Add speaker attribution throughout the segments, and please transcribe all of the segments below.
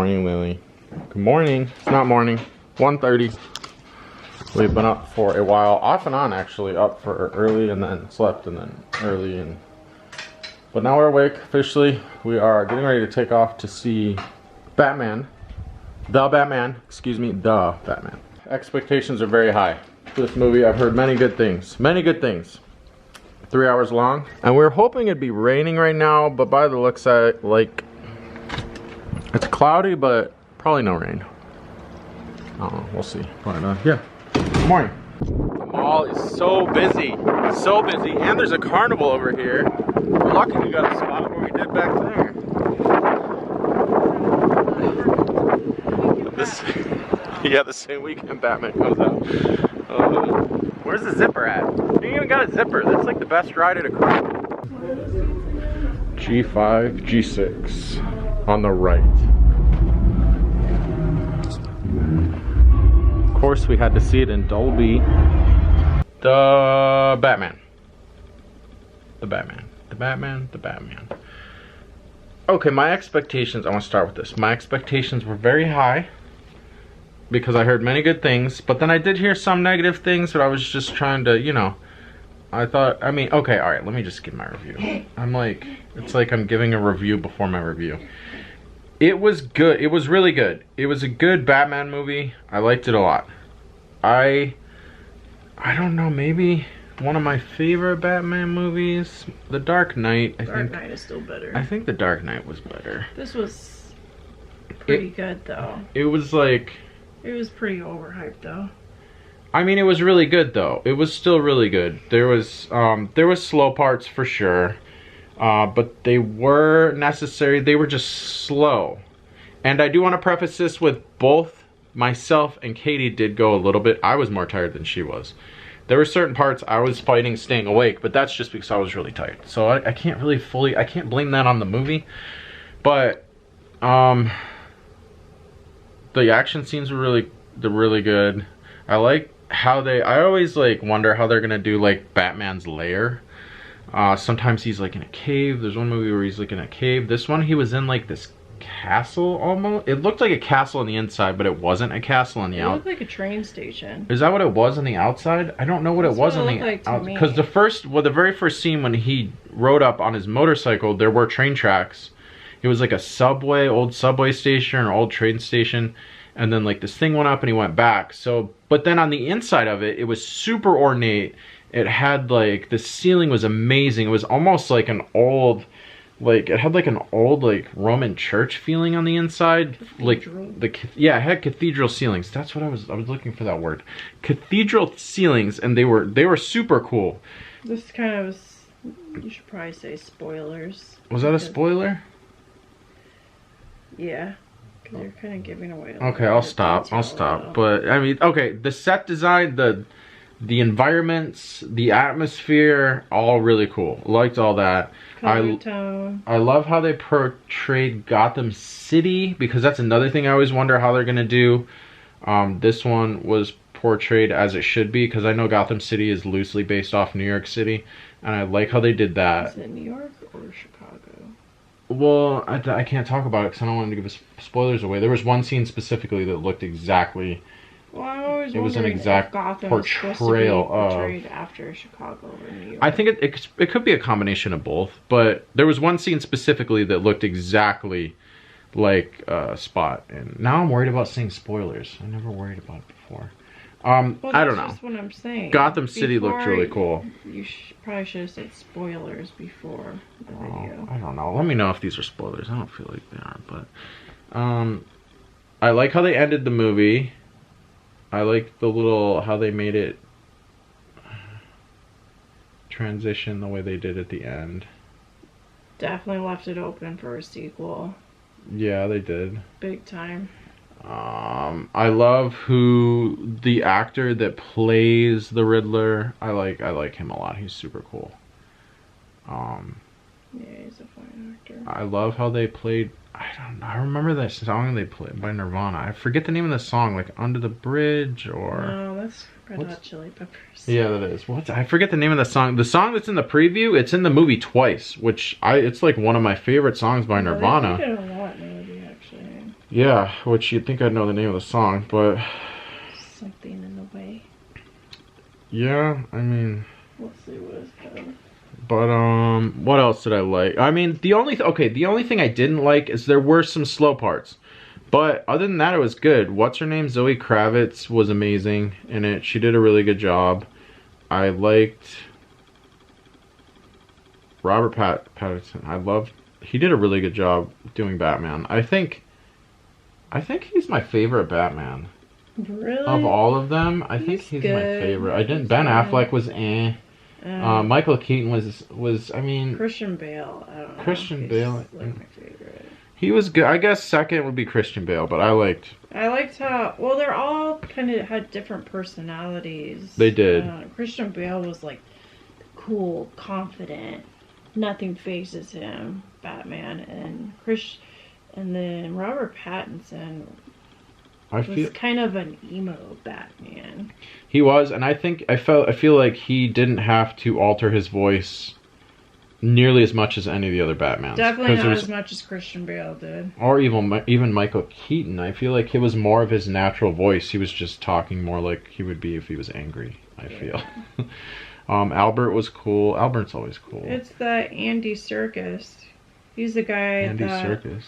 Speaker 1: morning, Lily. Good morning. It's not morning. 1:30. We've been up for a while, off and on actually, up for early and then slept and then early, but now we're awake officially. We are getting ready to take off to see Batman. The Batman. Expectations are very high for this movie. I've heard many good things. Many good things. 3 hours long. And we're hoping it'd be raining right now, but by the looks at it, like, it's cloudy, but probably no rain. Oh, we'll see. But yeah. Good morning. The mall is so busy. So busy. And there's a carnival over here. We're lucky we got a spot where we did back there. Yeah, the same weekend Batman comes out. Where's the zipper at? You ain't even got a zipper. That's like the best ride at a carnival. G5, G6 on the right. Of course, we had to see it in Dolby. The Batman. The Batman. The Batman. The Batman. Okay, my expectations, I want to start with this. My expectations were very high because I heard many good things, but then I did hear some negative things, but I was just trying to, you know, okay, alright, let me just give my review. I'm like, it's like I'm giving a review before my review. It was good. It was really good. It was a good Batman movie. I liked it a lot. I don't know, maybe one of my favorite Batman movies, The Dark Knight.
Speaker 2: Dark Knight is still better.
Speaker 1: I think The Dark Knight was better.
Speaker 2: This was pretty good though.
Speaker 1: It was like,
Speaker 2: it was pretty overhyped though.
Speaker 1: I mean, it was really good though. It was still really good. There was slow parts for sure. But they were necessary. They were just slow. And I do want to preface this with both myself and Katie did go a little bit. I was more tired than she was. There were certain parts I was fighting staying awake, but that's just because I was really tired. So I can't really I can't blame that on the movie. But the action scenes were really good. I like how I always like wonder how they're gonna do like Batman's lair. Sometimes he's like in a cave. There's one movie where he's like in a cave. This one he was in like this castle almost. It looked like a castle on the inside, but it wasn't a castle on the outside.
Speaker 2: It looked like a train station.
Speaker 1: Is that what it was on the outside? I don't know what it was on the outside. Because the very first scene when he rode up on his motorcycle, there were train tracks. It was like a subway, old subway station or old train station. And then like this thing went up and he went back. So, but then on the inside of it, it was super ornate. It had like, the ceiling was amazing. It was almost like an old, like, it had like an old like Roman church feeling on the inside. Cathedral. Like, yeah, it had cathedral ceilings. That's what I was looking for that word. Cathedral ceilings, and they were super cool.
Speaker 2: This kind of, you should probably say spoilers.
Speaker 1: Was that a spoiler?
Speaker 2: Yeah. You're kind of giving away.
Speaker 1: Okay, I'll stop. But I mean, okay, the set design, the environments, the atmosphere, all really cool. Liked all that. I love how they portrayed Gotham City, because that's another thing I always wonder how they're gonna do. This one was portrayed as it should be, because I know Gotham City is loosely based off New York City, and I like how they did that.
Speaker 2: Is it New York or Chicago?
Speaker 1: Well, I can't talk about it because I don't want to give spoilers away. There was one scene specifically that looked exactly.
Speaker 2: Well, I always
Speaker 1: it was an exact portrayal of
Speaker 2: after Chicago or New York.
Speaker 1: I think it could be a combination of both, but there was one scene specifically that looked exactly like Spot, and now I'm worried about saying spoilers. I never worried about it before.
Speaker 2: Well,
Speaker 1: I don't know.
Speaker 2: That's what I'm saying.
Speaker 1: Gotham City looked really cool.
Speaker 2: You probably should have said spoilers before the video.
Speaker 1: I don't know. Let me know if these are spoilers. I don't feel like they are, but I like how they ended the movie. I like how they made it transition the way they did at the end.
Speaker 2: Definitely left it open for a sequel.
Speaker 1: Yeah, they did.
Speaker 2: Big time.
Speaker 1: I love who the actor that plays the Riddler. I like him a lot. He's super cool.
Speaker 2: Yeah, he's a fine actor.
Speaker 1: I love how they played. I don't know. I remember that song they played by Nirvana. I forget the name of the song, like Under the Bridge or.
Speaker 2: No, that's Red Hot Chili Peppers.
Speaker 1: Yeah, that is. I forget the name of the song. The song that's in the preview, it's in the movie twice, which it's like one of my favorite songs by Nirvana.
Speaker 2: They did a lot in the movie, actually.
Speaker 1: Yeah, which you'd think I'd know the name of the song, but
Speaker 2: Something in the Way.
Speaker 1: yeah, I mean,
Speaker 2: Let's see what it's called.
Speaker 1: but what else did I like? I mean, the only thing I didn't like is there were some slow parts. But other than that, it was good. What's her name? Zoe Kravitz was amazing in it. She did a really good job. I liked Robert Pattinson. He did a really good job doing Batman. I think he's my favorite Batman.
Speaker 2: Really?
Speaker 1: Of all of them, I think he's my favorite. Ben Affleck was eh. Michael Keaton was I mean,
Speaker 2: Christian Bale. I don't know.
Speaker 1: Christian Bale.
Speaker 2: Like my favorite.
Speaker 1: He was good. I guess second would be Christian Bale, but I liked
Speaker 2: how, well, they're all kind of had different personalities.
Speaker 1: They did.
Speaker 2: Christian Bale was like cool, confident, nothing phases him, Batman, and then Robert Pattinson was kind of an emo Batman.
Speaker 1: He was, and I feel like he didn't have to alter his voice nearly as much as any of the other Batmans.
Speaker 2: Definitely not as much as Christian Bale did.
Speaker 1: Or even Michael Keaton. I feel like it was more of his natural voice. He was just talking more like he would be if he was angry, I feel. Albert was cool. Albert's always cool.
Speaker 2: It's that Andy Serkis. He's the guy
Speaker 1: Serkis.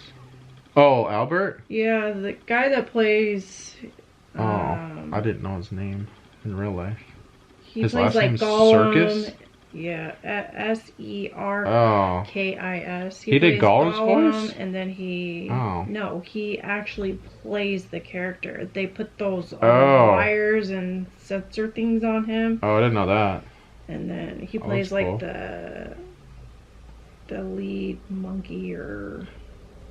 Speaker 1: Oh, Albert?
Speaker 2: Yeah, the guy that plays...
Speaker 1: I didn't know his name in real life.
Speaker 2: His last name's
Speaker 1: Gollum. Serkis?
Speaker 2: Yeah, Serkis.
Speaker 1: He did Gollum's voice?
Speaker 2: And then no, he actually plays the character. They put those wires and sensor things on him.
Speaker 1: Oh, I didn't know that.
Speaker 2: And then he plays like the lead monkey or...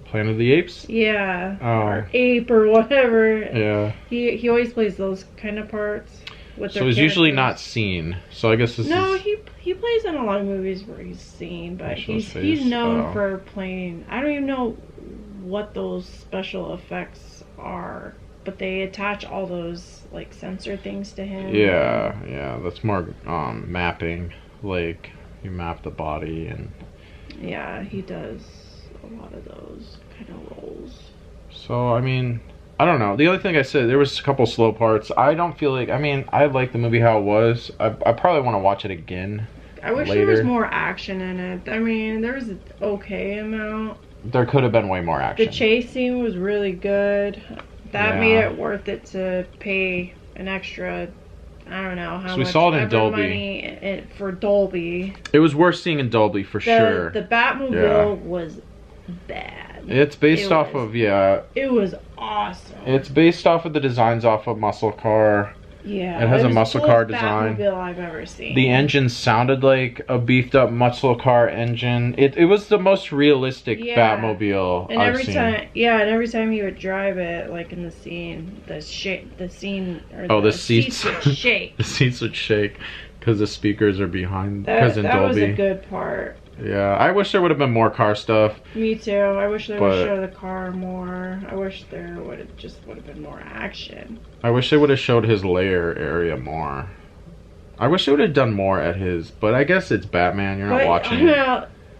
Speaker 1: Planet of the Apes?
Speaker 2: Yeah. Or ape or whatever.
Speaker 1: Yeah.
Speaker 2: He always plays those kind of parts.
Speaker 1: So he's usually not seen. So I guess this is...
Speaker 2: he plays in a lot of movies where he's seen, but he's known for playing... I don't even know what those special effects are, but they attach all those like sensor things to him.
Speaker 1: Yeah, that's more mapping. Like you map the body and...
Speaker 2: Yeah, he does a lot of those kind of roles.
Speaker 1: So I mean, I don't know. The other thing I said, there was a couple slow parts. I don't feel like... I mean, I like the movie how it was. I probably want to watch it again.
Speaker 2: I wish there was more action in it. I mean, there was an okay amount.
Speaker 1: There could have been way more action.
Speaker 2: The chase scene was really good. That made it worth it to pay an extra... I don't know how much.
Speaker 1: We saw it in Dolby.
Speaker 2: Money for Dolby.
Speaker 1: It was worth seeing in Dolby for sure.
Speaker 2: The Batmobile was bad.
Speaker 1: It's based off of
Speaker 2: It was awesome.
Speaker 1: It's based off of the designs off of Muscle Car.
Speaker 2: Yeah.
Speaker 1: It has a muscle car design.
Speaker 2: Batmobile I've ever seen.
Speaker 1: The engine sounded like a beefed up muscle car engine. It was the most realistic Batmobile I've seen.
Speaker 2: Every time he would drive it, like in the scene, the seats would shake.
Speaker 1: The seats would shake because the speakers are behind.
Speaker 2: That
Speaker 1: Dolby.
Speaker 2: Was a good part.
Speaker 1: Yeah, I wish there would have been more car stuff.
Speaker 2: Me too. I wish they would show the car more. I wish there would have been more action.
Speaker 1: I wish they would have showed his lair area more. I wish they would have done more at his, but I guess it's Batman. You're not watching.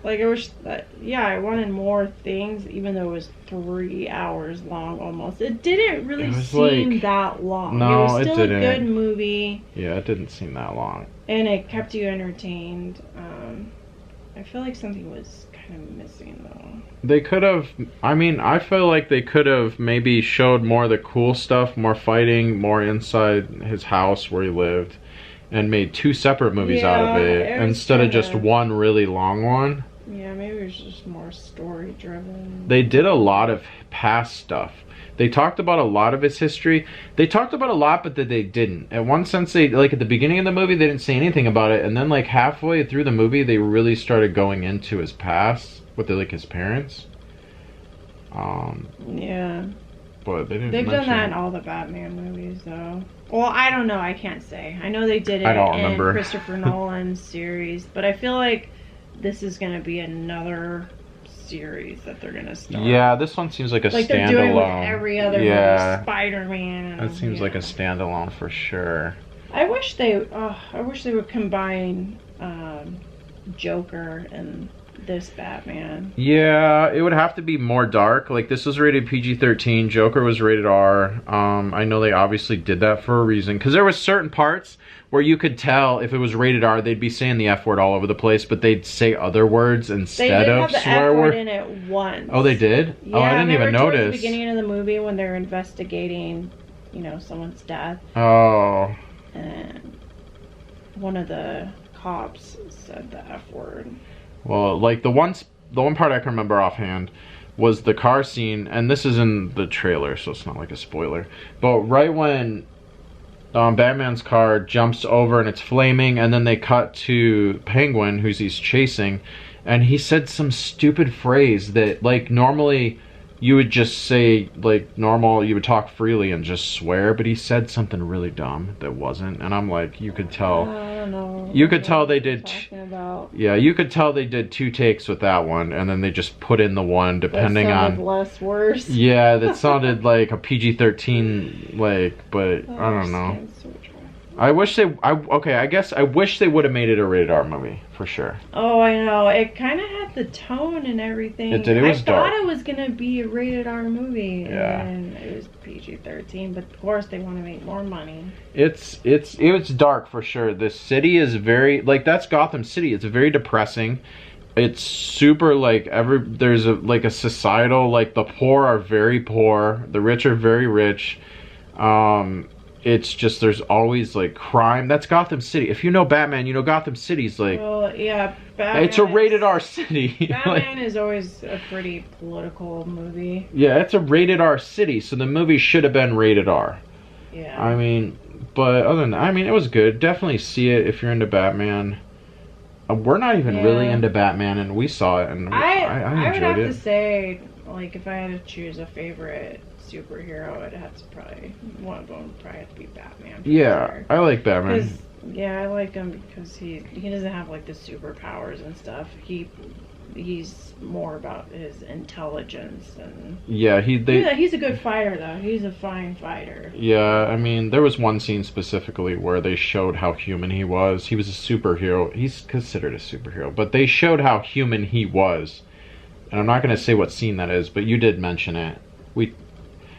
Speaker 2: Like I wish that. Yeah, I wanted more things, even though it was 3 hours long almost. It didn't really seem that long.
Speaker 1: No,
Speaker 2: it was still
Speaker 1: didn't.
Speaker 2: A good movie.
Speaker 1: Yeah, it didn't seem that long.
Speaker 2: And it kept you entertained. I feel like something was kind of missing though.
Speaker 1: They could have, I mean, I feel like they could have maybe showed more of the cool stuff, more fighting, more inside his house where he lived, and made 2 separate movies out of it instead of just one really long one.
Speaker 2: Yeah, maybe it was just more story driven.
Speaker 1: They did a lot of past stuff. They talked about a lot of his history. They talked about a lot, but they didn't. In one sense, they like at the beginning of the movie, they didn't say anything about it, and then like halfway through the movie, they really started going into his past with like his parents.
Speaker 2: Yeah.
Speaker 1: But they didn't.
Speaker 2: They've done that in all the Batman movies, though. Well, I don't know. I can't say. I know they did it in Christopher Nolan's series, but I feel like this is going to be another series that they're gonna start.
Speaker 1: Yeah, this one seems like a standalone.
Speaker 2: They're doing with every other movie, Spider-Man.
Speaker 1: That seems like a standalone for sure.
Speaker 2: I wish they would combine Joker and this Batman.
Speaker 1: Yeah, it would have to be more dark. Like, this was rated PG-13. Joker was rated R. I know they obviously did that for a reason. Because there was certain parts where you could tell if it was rated R, they'd be saying the F word all over the place, but they'd say other words instead of swear words.
Speaker 2: They did have the F word in it once.
Speaker 1: Oh, they did?
Speaker 2: Yeah,
Speaker 1: oh, I didn't even notice.
Speaker 2: Towards the beginning of the movie when they're investigating, you know, someone's death.
Speaker 1: Oh.
Speaker 2: And one of the cops said the F word.
Speaker 1: Well, like, the one part I can remember offhand was the car scene, and this is in the trailer, so it's not like a spoiler. But right when Batman's car jumps over and it's flaming, and then they cut to Penguin, who he's chasing, and he said some stupid phrase that, like, normally you would just say, like, normal, you would talk freely and just swear, but he said something really dumb that wasn't, and I'm like, you could tell.
Speaker 2: I don't know.
Speaker 1: You could tell they did. Yeah, you could tell they did 2 takes with that one, and then they just put in the one depending
Speaker 2: that
Speaker 1: on.
Speaker 2: Less worse.
Speaker 1: Yeah, that sounded like a PG-13, like, but I don't know. I wish they. I guess I wish they would have made it a rated R movie for sure.
Speaker 2: Oh, I know. It kind of had the tone and everything.
Speaker 1: It did. It was dark.
Speaker 2: I thought it was gonna be a rated R movie.
Speaker 1: Yeah.
Speaker 2: And it was PG-13, but of course they want to make more money.
Speaker 1: It's dark for sure. The city is very, like, that's Gotham City. It's very depressing. It's super, like, there's a societal, like, the poor are very poor, the rich are very rich. It's just, there's always, like, crime. That's Gotham City. If you know Batman, you know Gotham City's, like...
Speaker 2: Well, yeah, Batman...
Speaker 1: It's a rated R city.
Speaker 2: Batman is always a pretty political movie.
Speaker 1: Yeah, it's a rated R city, so the movie should have been rated R.
Speaker 2: Yeah.
Speaker 1: I mean, but other than that, I mean, it was good. Definitely see it if you're into Batman. We're not even really into Batman, and we saw it, and I enjoyed it.
Speaker 2: I would have to say, like, if I had to choose a favorite superhero, I'd have to one of them would probably have to be Batman.
Speaker 1: Yeah,
Speaker 2: sure.
Speaker 1: I like Batman.
Speaker 2: Yeah, I like him because he doesn't have, like, the superpowers and stuff. He's more about his intelligence and he's a good fighter though. He's a fine fighter.
Speaker 1: Yeah, I mean, there was one scene specifically where they showed how human he was. He was a superhero. He's considered a superhero, but they showed how human he was. And I'm not going to say what scene that is, but you did mention it.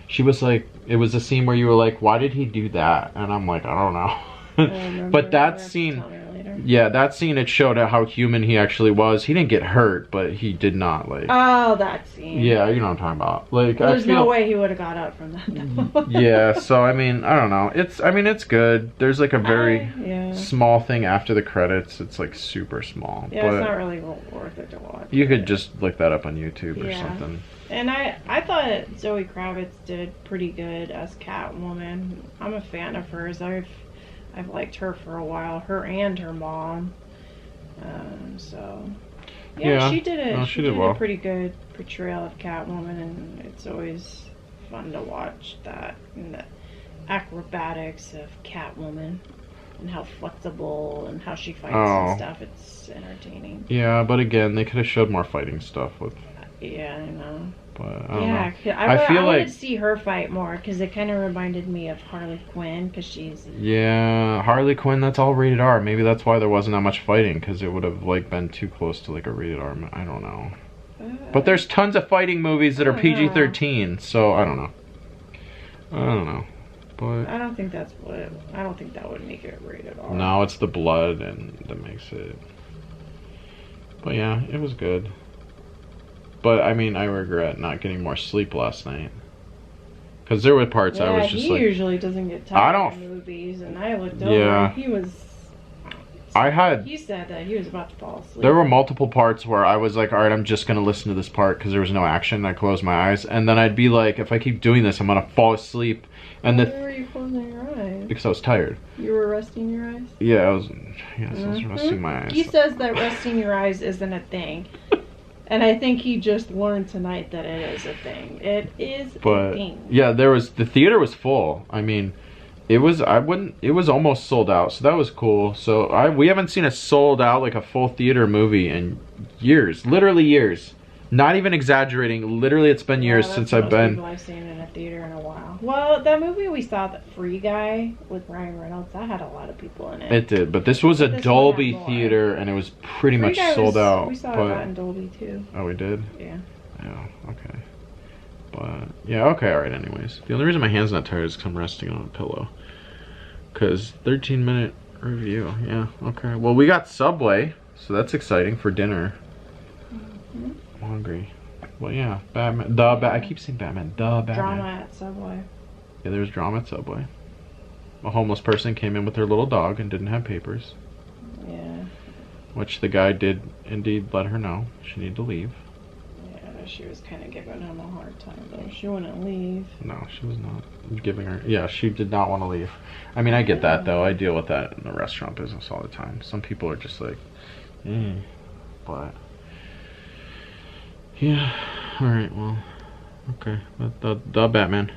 Speaker 1: She was like, it was a scene where you were like, why did he do that? And I'm like, I don't know. But that scene, that scene, it showed how human he actually was. He didn't get hurt, but he did not, like...
Speaker 2: Oh, that scene.
Speaker 1: Yeah, you know what I'm talking about. Like,
Speaker 2: there's no way he would have got up from that.
Speaker 1: Yeah, so, I mean, I don't know. It's good. There's, like, a very small thing after the credits. It's, like, super small.
Speaker 2: Yeah, but it's not really worth it to watch.
Speaker 1: You could just look that up on YouTube or something.
Speaker 2: And I thought Zoe Kravitz did pretty good as Catwoman. I'm a fan of hers. I've liked her for a while. Her and her mom. She did it. She did a pretty good portrayal of Catwoman, and it's always fun to watch that and the acrobatics of Catwoman and how flexible and how she fights and stuff. It's entertaining.
Speaker 1: Yeah, but again, they could have showed more fighting stuff with.
Speaker 2: Yeah, I know.
Speaker 1: But I don't know.
Speaker 2: I wanted to see her fight more because it kind of reminded me of Harley Quinn because she's...
Speaker 1: Yeah, Harley Quinn, that's all rated R. Maybe that's why there wasn't that much fighting because it would have, like, been too close to, like, a rated R. I don't know. But there's tons of fighting movies that are PG-13, so I don't know. But
Speaker 2: I don't think that would make it rated R.
Speaker 1: No, it's the blood and that makes it. But yeah, it was good. But, I mean, I regret not getting more sleep last night. Because there were parts I was just like...
Speaker 2: he usually doesn't get tired of movies, and I looked over and he was... He said that he was about to fall asleep.
Speaker 1: There were multiple parts where I was like, alright, I'm just going to listen to this part because there was no action. I closed my eyes. And then I'd be like, if I keep doing this, I'm going to fall asleep. And
Speaker 2: why were you closing your eyes?
Speaker 1: Because I was tired.
Speaker 2: You were resting your eyes?
Speaker 1: Yeah, I was resting my eyes.
Speaker 2: He says that resting your eyes isn't a thing. And I think he just learned tonight that it is a thing. It is a thing.
Speaker 1: Yeah, the theater was full. I mean, it was almost sold out, so that was cool. So we haven't seen a sold out, like, a full theater movie in years, literally years. Not even exaggerating. Literally, it's been years since I've been.
Speaker 2: People I've seen in a theater in a while. Well, that movie we saw, The Free Guy with Ryan Reynolds, that had a lot of people in it.
Speaker 1: It did, but this was a Dolby theater, and it was pretty much sold out.
Speaker 2: We saw that in Dolby too.
Speaker 1: Oh, we did?
Speaker 2: Yeah.
Speaker 1: Yeah. Okay. But yeah. Okay. All right. Anyways, the only reason my hand's not tired is because I'm resting on a pillow. Because 13-minute review. Yeah. Okay. Well, we got Subway, so that's exciting for dinner. I'm hungry. Well, yeah, Batman. I keep saying Batman. Batman.
Speaker 2: Drama at Subway.
Speaker 1: Yeah, there was drama at Subway. A homeless person came in with their little dog and didn't have papers.
Speaker 2: Yeah.
Speaker 1: Which the guy did indeed let her know she needed to leave.
Speaker 2: Yeah, she was kind of giving him a hard time though. She wouldn't leave.
Speaker 1: No, she was not giving her. Yeah, she did not want to leave. I mean, I get that though. I deal with that in the restaurant business all the time. Some people are just like, but. Yeah, alright, well, okay, the Batman.